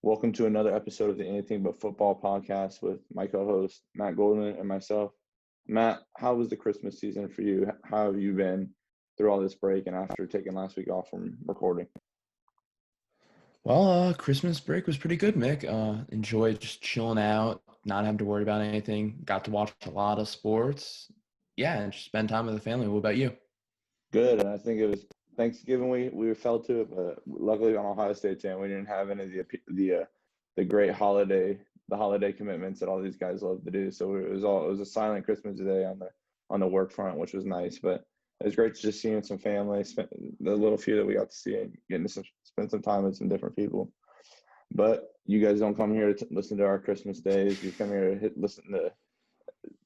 Welcome to another episode of the Anything But Football podcast with my co-host Matt Goldman and myself. Matt, how was the Christmas season for you? How have you been through all this break and after taking last week off from recording? Well, Christmas break was pretty good, Mick. Enjoyed just chilling out, not having to worry about anything. Got to watch a lot of sports. Yeah, and just spend time with the family. What about you? Good. And I think it was Thanksgiving we fell to it, but luckily on Ohio State team we didn't have any of the great holiday commitments that all these guys love to do. So it was a silent Christmas day on the work front, which was nice. But it was great to just seeing some family, spend the little few that we got to see, and getting to spend some time with some different people. But you guys don't come here to listen to our Christmas days. You come here to listen to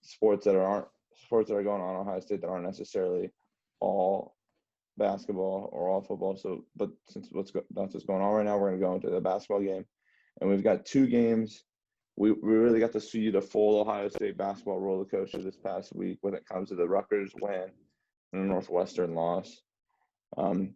sports that are going on in Ohio State that aren't necessarily all basketball or all football. So, but since that's what's going on right now, we're going to go into the basketball game, and we've got two games. We really got to see the full Ohio State basketball roller coaster this past week when it comes to the Rutgers win and the Northwestern loss. We'll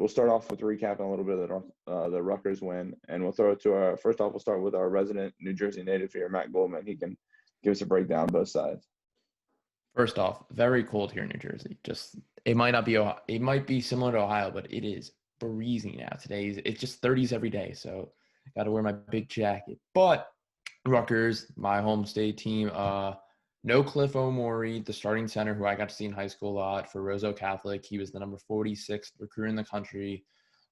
start off with recapping a little bit of the Rutgers win, and we'll throw it to first off, we'll start with our resident New Jersey native here, Matt Goldman. He can give us a breakdown of both sides. First off, very cold here in New Jersey. Just it might be similar to Ohio, but it is freezing now. It's just 30s every day, so I got to wear my big jacket. But Rutgers, my home state team, no Cliff O'Morey, the starting center who I got to see in high school a lot for Roseau Catholic. He was the number 46th recruit in the country.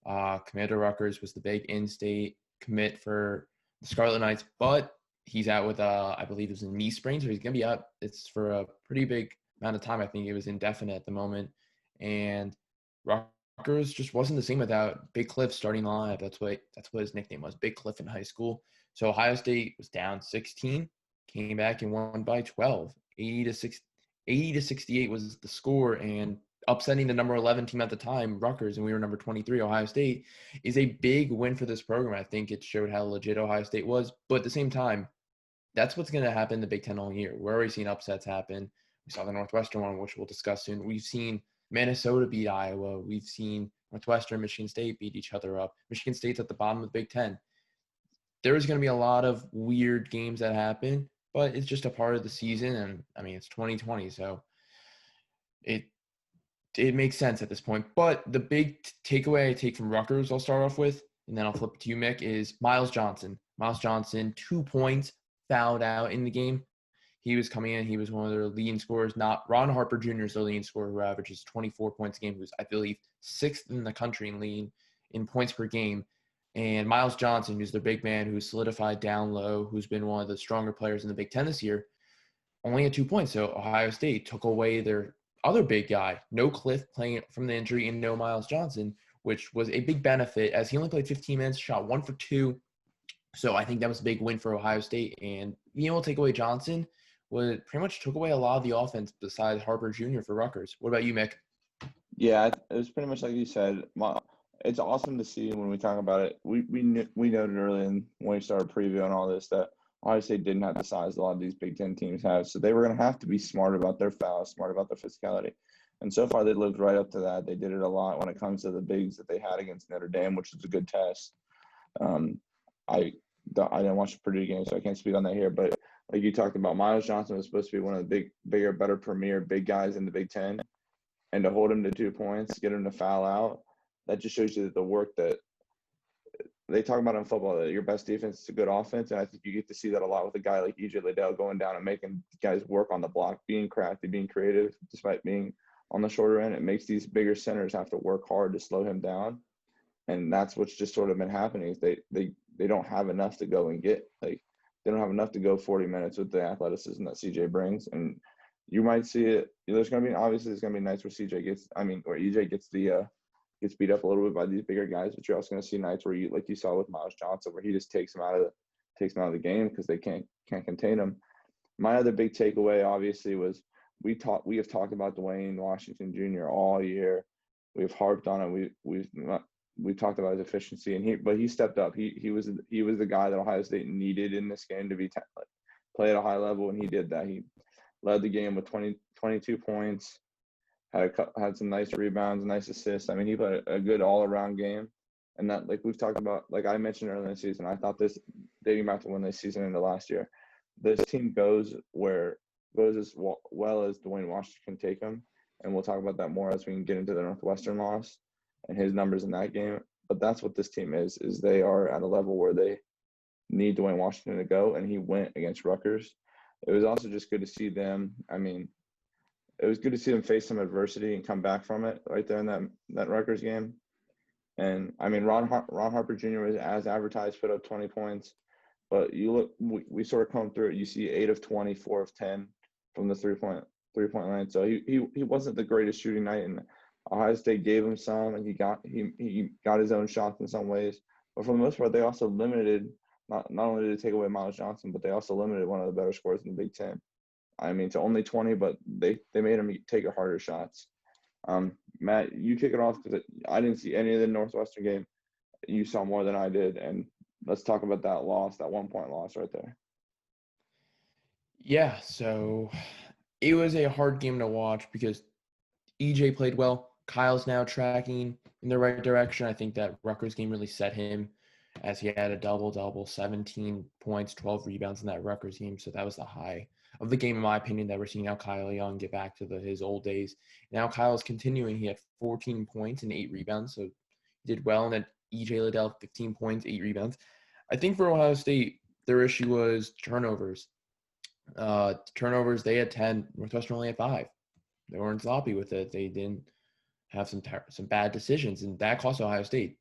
Commander Rutgers was the big in-state commit for the Scarlet Knights, but he's out with, I believe it was a knee sprain, so he's going to be out. It's for a pretty big amount of time. I think it was indefinite at the moment. And Rutgers just wasn't the same without Big Cliff starting live. That's what his nickname was, Big Cliff in high school. So Ohio State was down 16, came back and won by 12. 80 to 68 was the score, and upsetting the number 11 team at the time, Rutgers, and we were number 23, Ohio State, is a big win for this program. I think it showed how legit Ohio State was, but at the same time, that's what's going to happen in the Big Ten all year. We're already seeing upsets happen. We saw the Northwestern one, which we'll discuss soon. We've seen Minnesota beat Iowa. We've seen Northwestern, Michigan State beat each other up. Michigan State's at the bottom of the Big Ten. There is going to be a lot of weird games that happen, but it's just a part of the season, and I mean, it's 2020, so it makes sense at this point. But the big takeaway I take from Rutgers, I'll start off with, and then I'll flip it to you, Mick, is Miles Johnson. Miles Johnson, 2 points, fouled out in the game. He was coming in. He was one of their leading scorers. Not Ron Harper Jr. is their leading scorer, who averages 24 points a game, who's, I believe, 6th in the country in points per game. And Miles Johnson, who's their big man, who's solidified down low, who's been one of the stronger players in the Big Ten this year, only had 2 points. So Ohio State took away their other big guy, no Cliff playing from the injury and no Miles Johnson, which was a big benefit as he only played 15 minutes, shot 1 for 2. So I think that was a big win for Ohio State. And being able to take away Johnson pretty much took away a lot of the offense besides Harper Jr. for Rutgers. What about you, Mick? Yeah, it was pretty much like you said. It's awesome to see when we talk about it. We noted early when we started previewing all this that Ohio State didn't have the size a lot of these Big Ten teams have, so they were going to have to be smart about their fouls, smart about their physicality. And so far, they lived right up to that. They did it a lot when it comes to the bigs that they had against Notre Dame, which was a good test. I didn't watch the Purdue game, so I can't speak on that here. But like you talked about, Miles Johnson was supposed to be one of the bigger, better premier big guys in the Big Ten, and to hold him to 2 points, get him to foul out, that just shows you the work that they talk about in football, that your best defense is a good offense. And I think you get to see that a lot with a guy like EJ Liddell going down and making guys work on the block, being crafty, being creative, despite being on the shorter end. It makes these bigger centers have to work hard to slow him down. And that's what's just sort of been happening is they don't have enough to go and get. Like, they don't have enough to go 40 minutes with the athleticism that CJ brings. And you might see it. There's going to be nights where EJ gets beat up a little bit by these bigger guys, but you're also going to see nights where like you saw with Miles Johnson, where he just takes them out of the game because they can't contain him. My other big takeaway, obviously, was we have talked about Dwayne Washington Jr. all year. We've harped on it. We talked about his efficiency, but he stepped up. He was the guy that Ohio State needed in this game to play at a high level, and he did that. He led the game with 22 points. Had some nice rebounds, nice assists. I mean, he played a good all-around game. And that, like we've talked about, like I mentioned earlier in the season, I thought this, dating back to when this season into last year, this team goes as well as Dwayne Washington can take them. And we'll talk about that more as we can get into the Northwestern loss and his numbers in that game. But that's what this team is they are at a level where they need Dwayne Washington to go, and he went against Rutgers. It was also just good to see them. I mean, it was good to see them face some adversity and come back from it right there in that Rutgers game. And I mean, Ron Harper Jr. was as advertised, put up 20 points. But you look, we sort of come through it. You see 8 of 20, 4 of 10 from the three-point line. So he wasn't the greatest shooting night, and Ohio State gave him some, and he got his own shots in some ways. But for the most part, they also limited. Not only did they take away Miles Johnson, but they also limited one of the better scorers in the Big Ten. I mean, to only 20, but they made him take harder shots. Matt, you kick it off because I didn't see any of the Northwestern game. You saw more than I did, and let's talk about that loss, that 1-point loss right there. Yeah, so it was a hard game to watch because EJ played well. Kyle's now tracking in the right direction. I think that Rutgers game really set him as he had a double-double, 17 points, 12 rebounds in that Rutgers game. So that was the high of the game, in my opinion, that we're seeing now Kyle Young get back to his old days. Now Kyle's continuing. He had 14 points and 8 rebounds, so he did well. And then EJ Liddell, 15 points, 8 rebounds. I think for Ohio State, their issue was turnovers. Turnovers, they had 10. Northwestern only had 5. They weren't sloppy with it. They didn't have some bad decisions, and that cost Ohio State.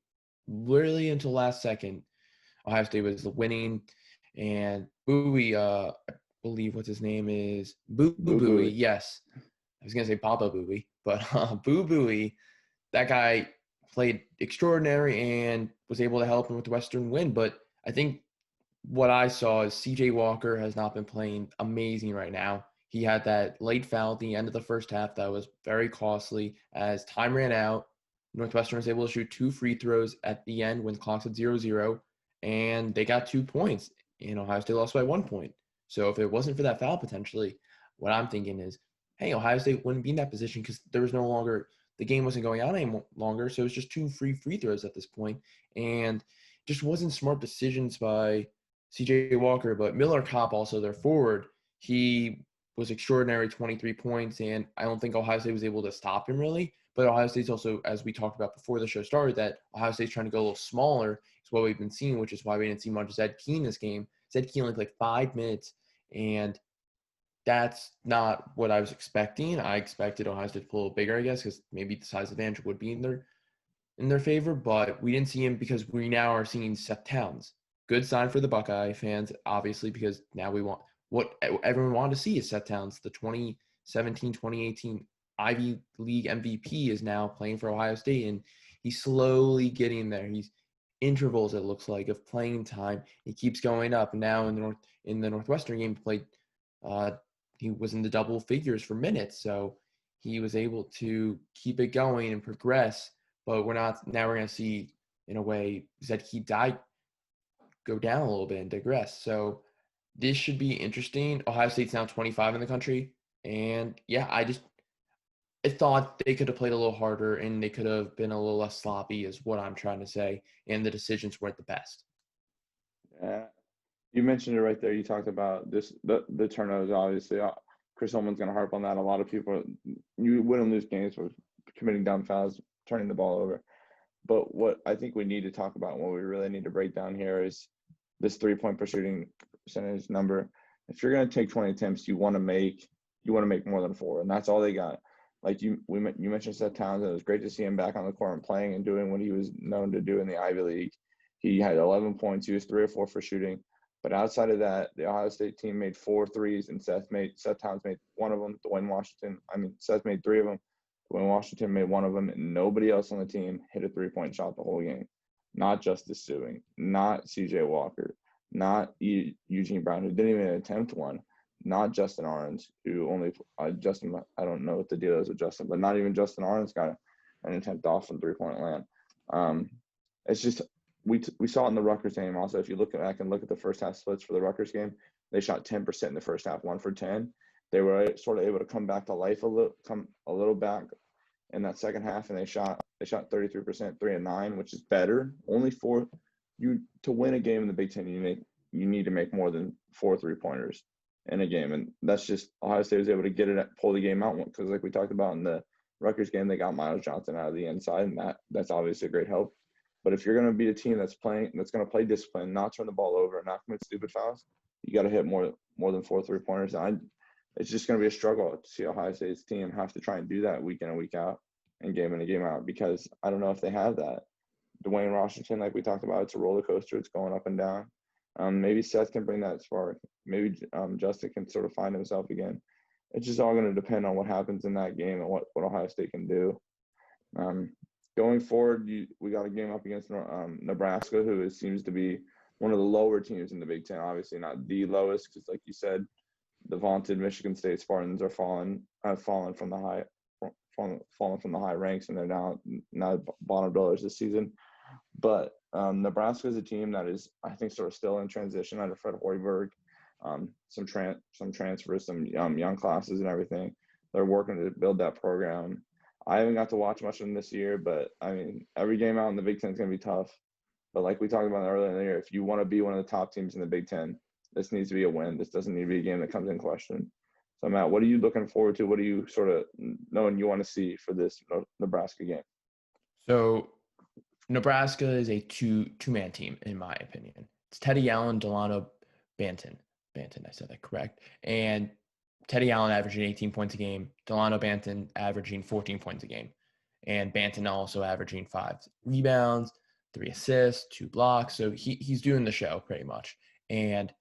Literally until last second, Ohio State was winning, and Bowie, I believe what his name is, Boo Bowie. Yes, I was gonna say Papa Bowie, but Boo Bowie, that guy played extraordinary and was able to help Northwestern win. But I think what I saw is C.J. Walker has not been playing amazing right now. He had that late foul at the end of the first half that was very costly. As time ran out, Northwestern was able to shoot 2 free throws at the end when the clock's at 0-0, and they got 2 points, and Ohio State lost by 1 point. So if it wasn't for that foul potentially, what I'm thinking is, hey, Ohio State wouldn't be in that position because there was no longer – the game wasn't going on any longer, so it was just 2 free throws at this point, and just wasn't smart decisions by C.J. Walker. But Miller Kopp, also their forward, he was extraordinary, 23 points, and I don't think Ohio State was able to stop him really. But Ohio State's also, as we talked about before the show started, that Ohio State's trying to go a little smaller is what we've been seeing, which is why we didn't see much of Zed Key in this game. Zed Key only played 5 minutes, and that's not what I was expecting. I expected Ohio State to pull a little bigger, I guess, because maybe the size advantage would be in their favor, but we didn't see him because we now are seeing Seth Towns. Good sign for the Buckeye fans, obviously, because now we want what everyone wanted to see is Seth Towns, the 2017-2018 Ivy League MVP, is now playing for Ohio State, and he's slowly getting there. He's intervals, it looks like, of playing time. He keeps going up. Now in the Northwestern game, he was in the double figures for minutes, so he was able to keep it going and progress. But we're going to see, in a way, Zed Key go down a little bit and digress. So this should be interesting. Ohio State's now 25 in the country. And, yeah, I thought they could have played a little harder and they could have been a little less sloppy is what I'm trying to say. And the decisions weren't the best. Yeah. You mentioned it right there. You talked about the turnovers, obviously. Chris Holman's going to harp on that. A lot of people, you wouldn't lose games with committing dumb fouls, turning the ball over. But what I think we need to talk about and what we really need to break down here is this 3-point per shooting percentage number. If you're going to take 20 attempts, you want to make more than 4, and that's all they got. Like you mentioned Seth Towns, it was great to see him back on the court and playing and doing what he was known to do in the Ivy League. He had 11 points. He was 3 or 4 for shooting. But outside of that, the Ohio State team made 4 threes, and Seth Towns made 1 of them. Seth made 3 of them. Dwayne Washington made 1 of them, and nobody else on the team hit a 3-point shot the whole game. Not Justice Suing, not C.J. Walker, not Eugene Brown, who didn't even attempt one, not Justin Ahrens, who only Justin. I don't know what the deal is with Justin, but not even Justin Ahrens got an attempt off from 3-point land. It's just we saw it in the Rutgers game. Also, if you look back and look at the first half splits for the Rutgers game, they shot 10% in the first half, 1 for 10. They were sort of able to come back to life come a little back in that second half, and they shot They shot 33%, 3 and 9, which is better. Only four. You to win a game in the Big Ten, you need to make more than 4 3-pointers in a game, and that's just Ohio State was able to get it, pull the game out because, like we talked about in the Rutgers game, they got Miles Johnson out of the inside, and that's obviously a great help. But if you're going to be a team that's going to play discipline, not turn the ball over, not commit stupid fouls, you got to hit more than 4 3-pointers. It's just going to be a struggle to see Ohio State's team have to try and do that week in and week out and game in and game out, because I don't know if they have that. Dwayne Washington, like we talked about, it's a roller coaster. It's going up and down. Maybe Seth can bring that spark. Maybe Justin can sort of find himself again. It's just all going to depend on what happens in that game and what Ohio State can do. Going forward, we got a game up against Nebraska, who seems to be one of the lower teams in the Big Ten. Obviously not the lowest, because like you said, the vaunted Michigan State Spartans have fallen from the high ranks, and they're now bottom dwellers this season. But Nebraska is a team that is, I think, sort of still in transition under Fred Hoiberg. Some transfers, some young classes and everything. They're working to build that program. I haven't got to watch much of them this year, but I mean, every game out in the Big Ten is going to be tough. But like we talked about earlier in the year, if you want to be one of the top teams in the Big Ten, this needs to be a win. This doesn't need to be a game that comes in question. So, Matt, what are you looking forward to? What are you sort of knowing you want to see for this Nebraska game? So, Nebraska is a two-man team, in my opinion. It's Teddy Allen, Delano Banton. Banton, I said that correct. And Teddy Allen averaging 18 points a game. Delano Banton averaging 14 points a game. And Banton also averaging 5 rebounds, 3 assists, 2 blocks. So he's doing the show pretty much. And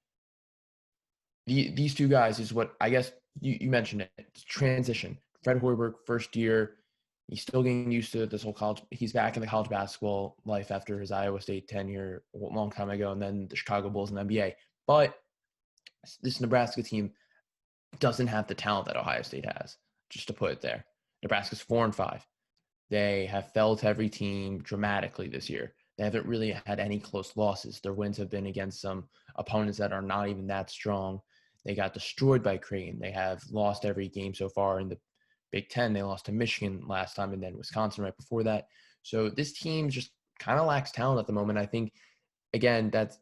these two guys is what, I guess you mentioned it. It's transition. Fred Hoiberg, first year. He's still getting used to this whole college. He's back in the college basketball life after his Iowa State tenure a long time ago, and then the Chicago Bulls and NBA. But this Nebraska team doesn't have the talent that Ohio State has, just to put it there. Nebraska's 4-5. They have fell to every team dramatically this year. They haven't really had any close losses. Their wins have been against some opponents that are not even that strong. They got destroyed by Creighton. They have lost every game so far in the Big Ten. They lost to Michigan last time and then Wisconsin right before that. So this team just kind of lacks talent at the moment. I think, again, that's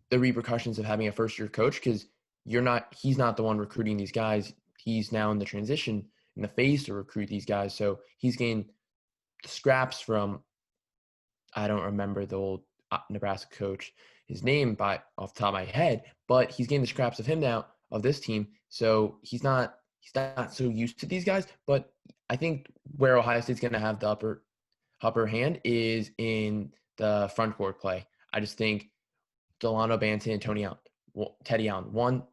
the repercussions of having a first-year coach, because he's not the one recruiting these guys. He's now in the transition, in the phase to recruit these guys. So he's getting scraps from, I don't remember the old Nebraska coach, his name off the top of my head, but he's getting the scraps of him now, of this team. So he's not so used to these guys. But I think where Ohio State's going to have the upper hand is in the front court play. I just think Delano Banton and Teddy Allen,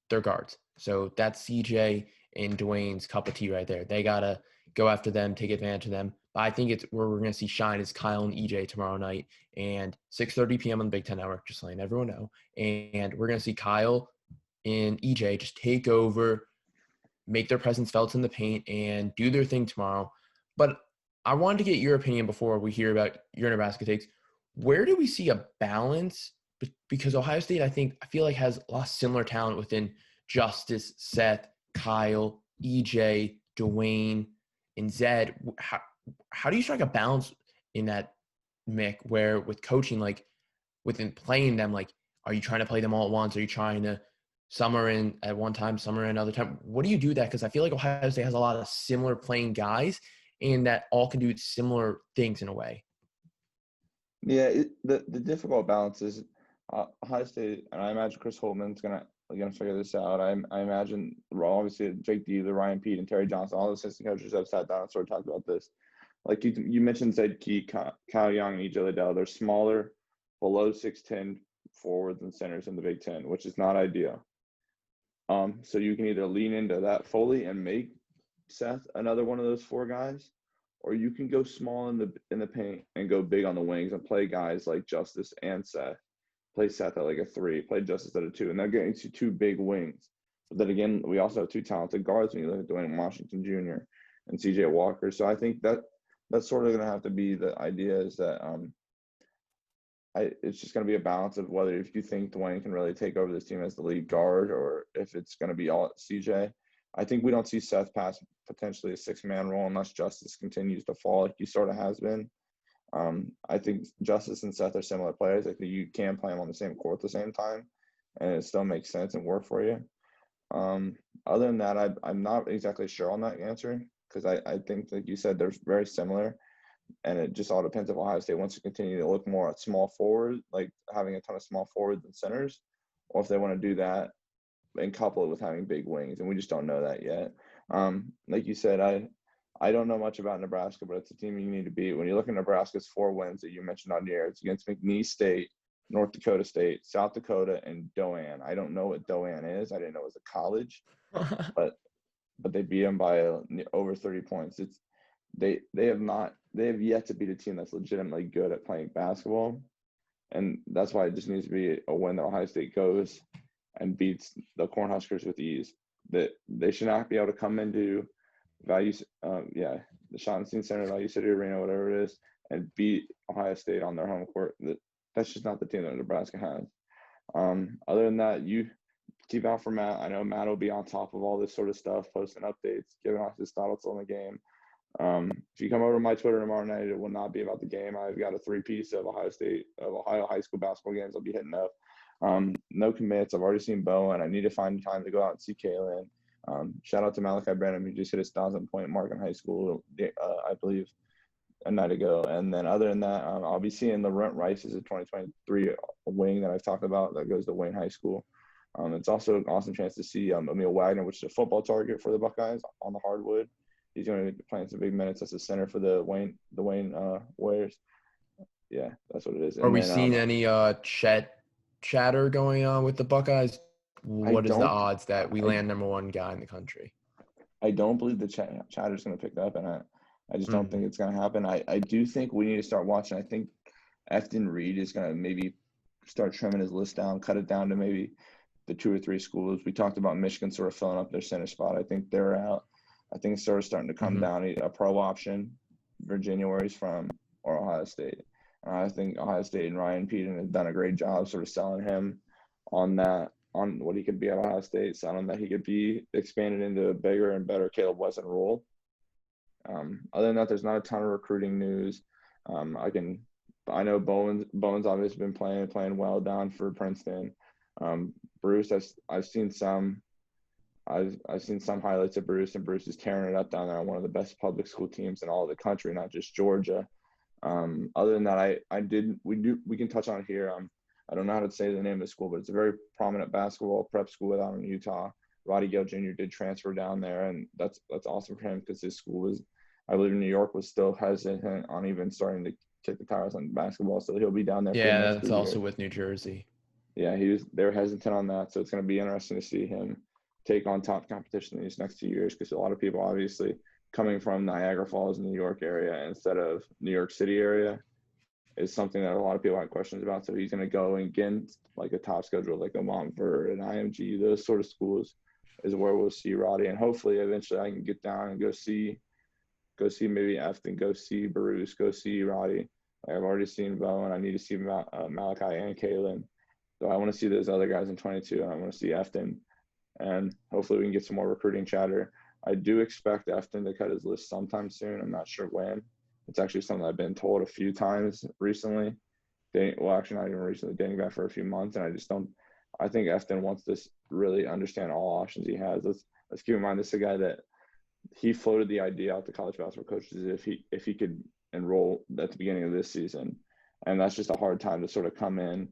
they're guards. So that's CJ and Dwayne's cup of tea right there. They got to go after them, take advantage of them. But I think it's where we're going to see shine is Kyle and EJ tomorrow night, and 6:30 p.m. on the Big Ten Network, just letting everyone know. And we're going to see Kyle and EJ just take over, make their presence felt in the paint, and do their thing tomorrow. But I wanted to get your opinion before we hear about your Nebraska takes. Where do we see a balance? Because Ohio State, I feel like has a lot of similar talent within Justice, Seth, Kyle, EJ, Dwayne, and Zed. How do you strike a balance in that, Mick, where with coaching, like within playing them, like, are you trying to play them all at once? Are you trying to some are in at one time, some are in another time? What do you do with that? Because I feel like Ohio State has a lot of similar playing guys and that all can do similar things in a way. Yeah, the difficult balance is Ohio State, and I imagine Chris Holtman's gonna figure this out. I imagine obviously Jake Deaver, Ryan Pete, and Terry Johnson, all the assistant coaches have sat down and sort of talked about this. Like you mentioned, Zed Key, Kyle Young, and EJ Liddell. They're smaller, below 6'10" forwards and centers in the Big Ten, which is not ideal. So you can either lean into that fully and make Seth another one of those 4 guys, or you can go small in the paint and go big on the wings and play guys like Justice and Seth. Play Seth at like a 3, play Justice at a 2, and they're getting to 2 big wings. But then again, we also have 2 talented guards when you look at Dwayne Washington Jr. and CJ Walker. So I think that's sort of going to have to be the idea, is that it's just going to be a balance of whether if you think Dwayne can really take over this team as the lead guard, or if it's going to be all CJ. I think we don't see Seth pass potentially a 6-man role unless Justice continues to fall like he sort of has been. I think Justice and Seth are similar players. I think you can play them on the same court at the same time, and it still makes sense and work for you. Other than that, I'm not exactly sure on that answer because I think, like you said, they're very similar, and it just all depends if Ohio State wants to continue to look more at small forward, like having a ton of small forwards and centers, or if they want to do that and couple it with having big wings, and we just don't know that yet. Like you said, I don't know much about Nebraska, but it's a team you need to beat. When you look at Nebraska's 4 wins that you mentioned on the air, it's against McNeese State, North Dakota State, South Dakota, and Doane. I don't know what Doane is. I didn't know it was a college, but they beat them by over 30 points. They have yet to beat a team that's legitimately good at playing basketball, and that's why it just needs to be a win that Ohio State goes and beats the Cornhuskers with ease. That they should not be able to come into the Schottenstein Center, Value City Arena, whatever it is, and beat Ohio State on their home court. That's just not the team that Nebraska has. Other than that, you keep out for Matt. I know Matt will be on top of all this sort of stuff, posting updates, giving us his thoughts on the game. If you come over to my Twitter tomorrow night, it will not be about the game. I've got a 3-piece of Ohio high school basketball games I'll be hitting up. No commits. I've already seen Bowen. I need to find time to go out and see Kaylin. Shout out to Malachi Branham, who just hit his 1,000-point mark in high school, I believe, a night ago. And then other than that, I'll be seeing Laurent Rice as a 2023 wing that I've talked about that goes to Wayne High School. It's also an awesome chance to see Emil Wagner, which is a football target for the Buckeyes on the hardwood. He's going to be playing some big minutes as a center for the Wayne Warriors. Yeah, that's what it is. Are we seeing any chatter going on with the Buckeyes? What is the odds that we land number 1 guy in the country? I don't believe the chatter's going to pick up, and I just don't think it's going to happen. I do think we need to start watching. I think Efton Reed is going to maybe start trimming his list down, cut it down to maybe the 2 or 3 schools. We talked about Michigan sort of filling up their center spot. I think they're out. I think it's sort of starting to come down. A pro option, Virginia, where he's from, or Ohio State. I think Ohio State and Ryan Peden have done a great job sort of selling him on what he could be at Ohio State, selling that he could be expanded into a bigger and better Caleb Wesson role. Other than that, there's not a ton of recruiting news. I know Bowen's obviously been playing well down for Princeton. Bruce, I've seen some highlights of Bruce, and Bruce is tearing it up down there on one of the best public school teams in all of the country, not just Georgia. Other than that, we can touch on it here. I don't know how to say the name of the school, but it's a very prominent basketball prep school out in Utah. Roddy Gale Jr. did transfer down there, and that's awesome for him because his school I believe New York was still hesitant on even starting to kick the tires on basketball, so he'll be down there. Yeah, that's also with New Jersey. Yeah, they were hesitant on that, so it's going to be interesting to see him take on top competition these next 2 years because a lot of people obviously coming from Niagara Falls, New York area instead of New York City area is something that a lot of people have questions about. So he's going to go and get like a top schedule, like a Montverde, an IMG, those sort of schools is where we'll see Roddy. And hopefully eventually I can get down and go see maybe Efton, go see Bruce, go see Roddy. Like I've already seen Bowen. I need to see Malachi and Kaylin. So I want to see those other guys in 22, and I want to see Efton. And hopefully we can get some more recruiting chatter. I do expect Efton to cut his list sometime soon. I'm not sure when. It's actually something I've been told a few times recently. Actually not even recently, dating back for a few months. And I think Efton wants to really understand all options he has. Let's keep in mind, this is a guy that he floated the idea out to college basketball coaches if he could enroll at the beginning of this season. And that's just a hard time to sort of come in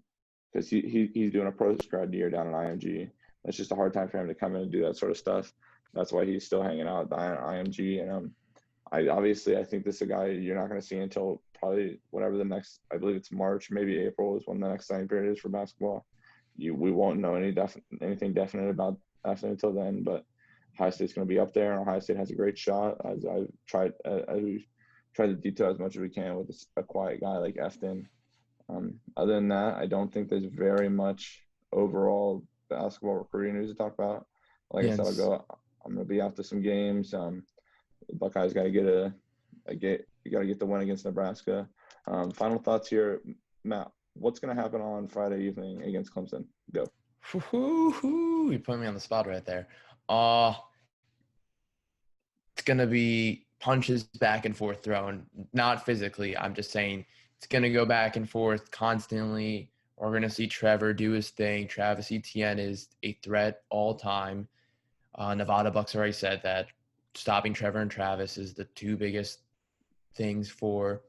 because he's doing a post-grad year down at IMG. That's just a hard time for him to come in and do that sort of stuff. That's why he's still hanging out at IMG. And I think this is a guy you're not going to see until probably whatever the next, I believe it's March, maybe April is when the next signing period is for basketball. We won't know anything definite about Efton until then, but Ohio State's going to be up there, and Ohio State has a great shot. As we've tried to detail as much as we can with a quiet guy like Efton. Other than that, I don't think there's very much overall basketball recruiting news to talk about. Like I said, I'm going to be after some games. The Buckeyes got to get the win against Nebraska. Final thoughts here, Matt. What's going to happen on Friday evening against Clemson? Go. You put me on the spot right there. going to be punches back and forth thrown, not physically. I'm just saying it's going to go back and forth constantly. We're going to see Trevor do his thing. Travis Etienne is a threat all time. Nevada Bucks already said that stopping Trevor and Travis is the two biggest things for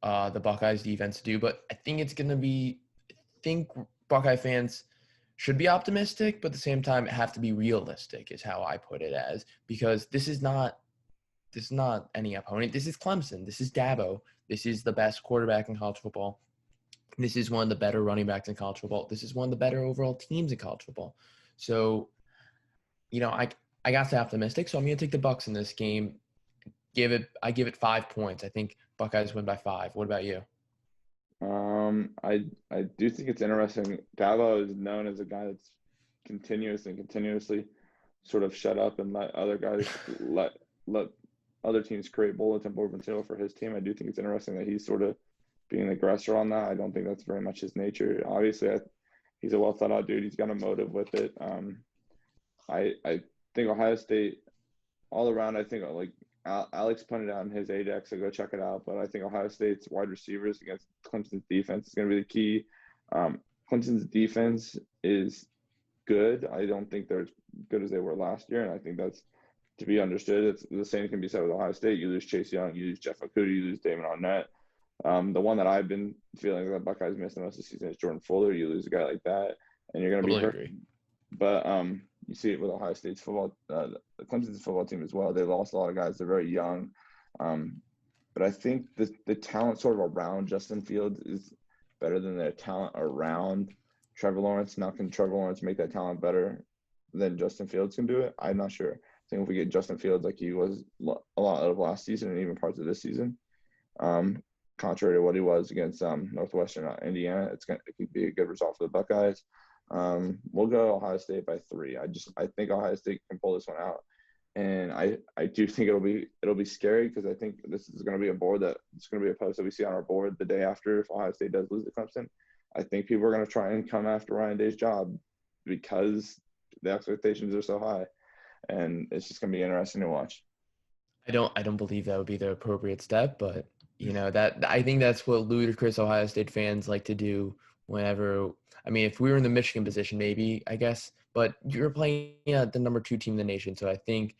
the Buckeyes defense to do. But I think it's going to be – I think Buckeye fans should be optimistic, but at the same time have to be realistic is how I put it as, because this is not any opponent. This is Clemson. This is Dabo. This is the best quarterback in college football. This is one of the better running backs in college football. This is one of the better overall teams in college football. So, I got to optimistic, so I'm going to take the Bucks in this game. I give it 5 points. I think Buckeyes win by 5. What about you? I do think it's interesting. Dabo is known as a guy that's continuously sort of shut up and let other guys let other teams create bulletin board material for his team. I do think it's interesting that he's sort of being an aggressor on that. I don't think that's very much his nature. Obviously, he's a well thought out dude. He's got a motive with it. I think Ohio State all around. I think like Alex pointed out in his ADEX, so go check it out. But I think Ohio State's wide receivers against Clemson's defense is going to be the key. Clemson's defense is good. I don't think they're as good as they were last year, and I think that's to be understood. It's the same can be said with Ohio State. You lose Chase Young, you lose Jeff Okudah, you lose Damon Arnett. The one that I've been feeling that Buckeyes missed the most of the season is Jordan Fuller. You lose a guy like that, and you're going to be hurt. Agree. But you see it with Ohio State's football, the Clemson's football team as well. They lost a lot of guys. They're very young. But I think the talent sort of around Justin Fields is better than the talent around Trevor Lawrence. Now, can Trevor Lawrence make that talent better than Justin Fields can do it? I'm not sure. I think if we get Justin Fields like he was a lot of last season and even parts of this season, contrary to what he was against Northwestern, Indiana, it could be a good result for the Buckeyes. We'll go Ohio State by 3. I think Ohio State can pull this one out, and I do think it'll be scary because I think this is going to be a board that it's going to be a post that we see on our board the day after if Ohio State does lose to Clemson. I think people are going to try and come after Ryan Day's job because the expectations are so high, and it's just going to be interesting to watch. I don't believe that would be the appropriate step, but that I think that's what ludicrous Ohio State fans like to do whenever. I mean, if we were in the Michigan position, maybe, I guess, but you're playing the number 2 team in the nation. So I think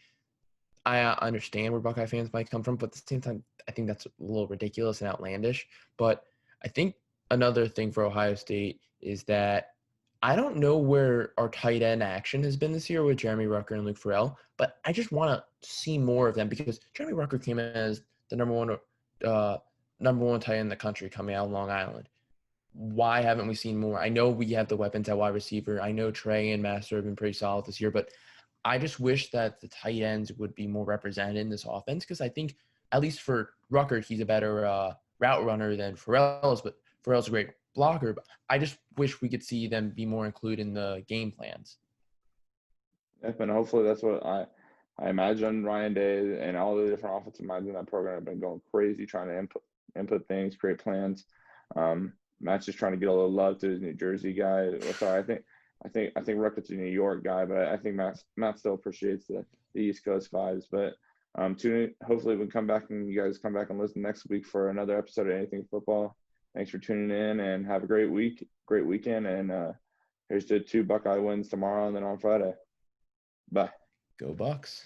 I understand where Buckeye fans might come from, but at the same time, I think that's a little ridiculous and outlandish. But I think another thing for Ohio State is that I don't know where our tight end action has been this year with Jeremy Rucker and Luke Farrell, but I just want to see more of them because Jeremy Rucker came in as the number one tight end in the country coming out of Long Island. Why haven't we seen more? I know we have the weapons at wide receiver. I know Trey and Master have been pretty solid this year, but I just wish that the tight ends would be more represented in this offense because I think, at least for Rucker, he's a better route runner than Farrell's, but Farrell's a great blocker. But I just wish we could see them be more included in the game plans. Yep, and hopefully that's what I imagine Ryan Day and all the different offensive minds in that program have been going crazy trying to input things, create plans. Matt's just trying to get a little love to his New Jersey guy. Sorry, I think Ruckett's a New York guy, but I think Matt still appreciates the East Coast vibes. But tune in. Hopefully we can come back and you guys come back and listen next week for another episode of Anything Football. Thanks for tuning in and have a great weekend. And here's to 2 Buckeye wins tomorrow and then on Friday. Bye. Go Bucks.